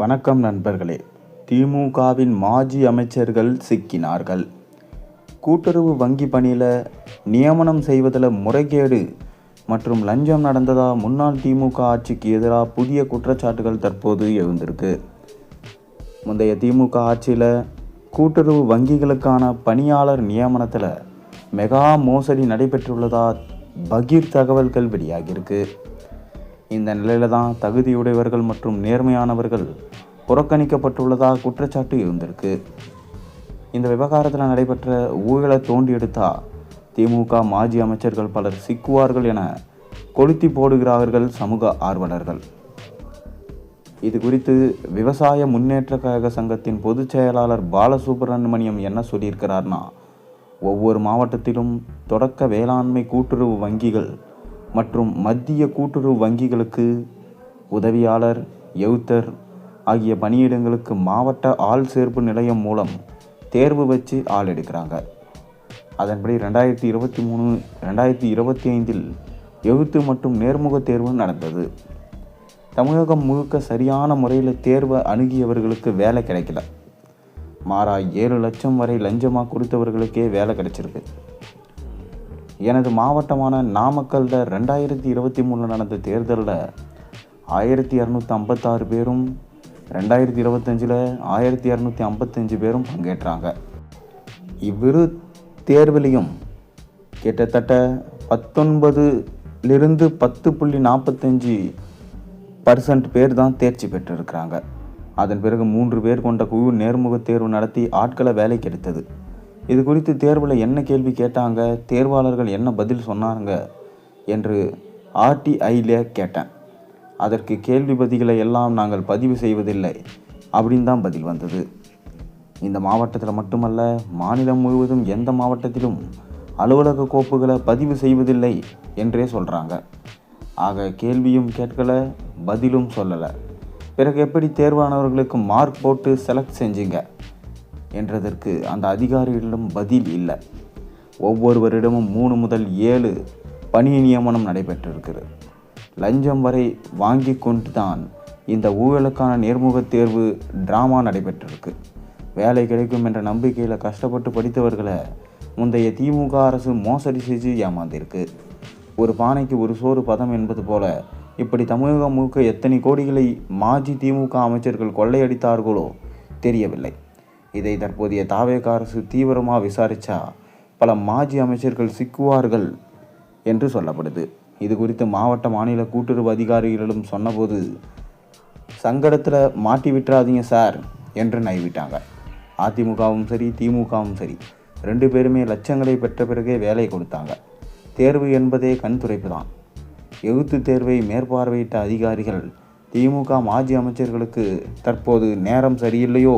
வணக்கம் நண்பர்களே. திமுகவின் மாஜி அமைச்சர்கள் சிக்கினார்கள். கூட்டுறவு வங்கி பணியில் நியமனம் செய்வதில் முறைகேடு மற்றும் லஞ்சம் நடந்ததா முன்னாள் திமுக ஆட்சிக்கு எதிராக புதிய குற்றச்சாட்டுகள் தற்போது எழுந்திருக்கு. முந்தைய திமுக ஆட்சியில் கூட்டுறவு வங்கிகளுக்கான பணியாளர் நியமனத்தில் மெகா மோசடி நடைபெற்றுள்ளதா பகீர் தகவல்கள் வெளியாகியிருக்கு. இந்த நிலையில தான் தகுதியுடையவர்கள் மற்றும் நேர்மையானவர்கள் புறக்கணிக்கப்பட்டுள்ளதாக குற்றச்சாட்டு இருந்திருக்கு. இந்த விவகாரத்தில் நடைபெற்ற ஊழலை தோண்டி எடுத்தா திமுக மாஜி அமைச்சர்கள் பலர் சிக்குவார்கள் என கொளுத்தி போடுகிறார்கள் சமூக ஆர்வலர்கள். இது குறித்து விவசாய முன்னேற்ற கழக சங்கத்தின் பொதுச் செயலாளர் பாலசுப்ரமணியம் என்ன சொல்லியிருக்கிறார்னா, ஒவ்வொரு மாவட்டத்திலும் தொடக்க வேளாண்மை கூட்டுறவு வங்கிகள் மற்றும் மத்திய கூட்டுறவு வங்கிகளுக்கு உதவியாளர், எழுத்தர் ஆகிய பணியிடங்களுக்கு மாவட்ட ஆள் சேர்ப்பு நிலையம் மூலம் தேர்வு வச்சு ஆள் எடுக்கிறாங்க. அதன்படி 2023-2025 எழுத்து மற்றும் நேர்முக தேர்வு நடந்தது. தமிழகம் முழுக்க சரியான முறையில் தேர்வை அணுகியவர்களுக்கு வேலை கிடைக்கல. மாறா 7 லட்சம் வரை லஞ்சமாக கொடுத்தவர்களுக்கே வேலை கிடைச்சிருக்கு. எனது மாவட்டமான நாமக்கல்ல 2023 நடந்த தேர்தலில் 1256 பேரும், 2025 1255 பேரும் பங்கேற்றாங்க. இவ்விரு தேர்விலையும் கிட்டத்தட்ட 19லிருந்து 10.45% பேர் தான் தேர்ச்சி பெற்றிருக்கிறாங்க. அதன் பிறகு 3 பேர் கொண்ட குழு நேர்முக தேர்வு நடத்தி ஆட்களை வேலைக்கு எடுத்தது. இது குறித்து தேர்வில் என்ன கேள்வி கேட்டாங்க, தேர்வாளர்கள் என்ன பதில் சொன்னாங்க என்று RTIல கேட்டேன். அதற்கு கேள்வி பதில்களை எல்லாம் நாங்கள் பதிவு செய்வதில்லை அப்படின்னு தான் பதில் வந்தது. இந்த மாவட்டத்தில் மட்டுமல்ல, மாநிலம் முழுவதும் எந்த மாவட்டத்திலும் அலுவலக கோப்புகளை பதிவு செய்வதில்லை என்றே சொல்கிறாங்க. ஆக கேள்வியும் கேட்கலை, பதிலும் சொல்லலை. பிறகு எப்படி தேர்வானவர்களுக்கு மார்க் போட்டு செலக்ட் செஞ்சீங்க என்றதற்கு அந்த அதிகாரிகளிடம் பதில் இல்லை. ஒவ்வொருவரிடமும் 3 முதல் 7 பணி நியமனம் நடைபெற்றிருக்கிறது. லஞ்சம் வரை வாங்கி கொண்டு தான் இந்த ஊழலுக்கான நேர்முக தேர்வு டிராமா நடைபெற்றிருக்கு. வேலை கிடைக்கும் என்ற நம்பிக்கையில் கஷ்டப்பட்டு படித்தவர்களை முந்தைய திமுக அரசு மோசடி செஞ்சு ஏமாந்திருக்கு. ஒரு பானைக்கு ஒரு சோறு பதம் என்பது போல இப்படி தமிழகம் முழுக்க எத்தனை கோடிகளை மாஜி திமுக அமைச்சர்கள் கொள்ளையடித்தார்களோ தெரியவில்லை. இதை தற்போதைய தாவேக அரசு தீவிரமாக விசாரித்தா பல மாஜி அமைச்சர்கள் சிக்குவார்கள் என்று சொல்லப்படுது. இது குறித்து மாவட்ட மாநில கூட்டுறவு அதிகாரிகளிடம் சொன்னபோது, சங்கடத்தில் மாட்டி விட்டுறாதீங்க சார் என்று நைவிட்டாங்க. அதிமுகவும் சரி, திமுகவும் சரி, 2 பேருமே லட்சங்களை பெற்ற பிறகே வேலை கொடுத்தாங்க. தேர்வு என்பதே கண் துடைப்பு தான். எழுத்து தேர்வை மேற்பார்வையிட்ட அதிகாரிகள் திமுக மாஜி அமைச்சர்களுக்கு தற்போது நேரம் சரியில்லையோ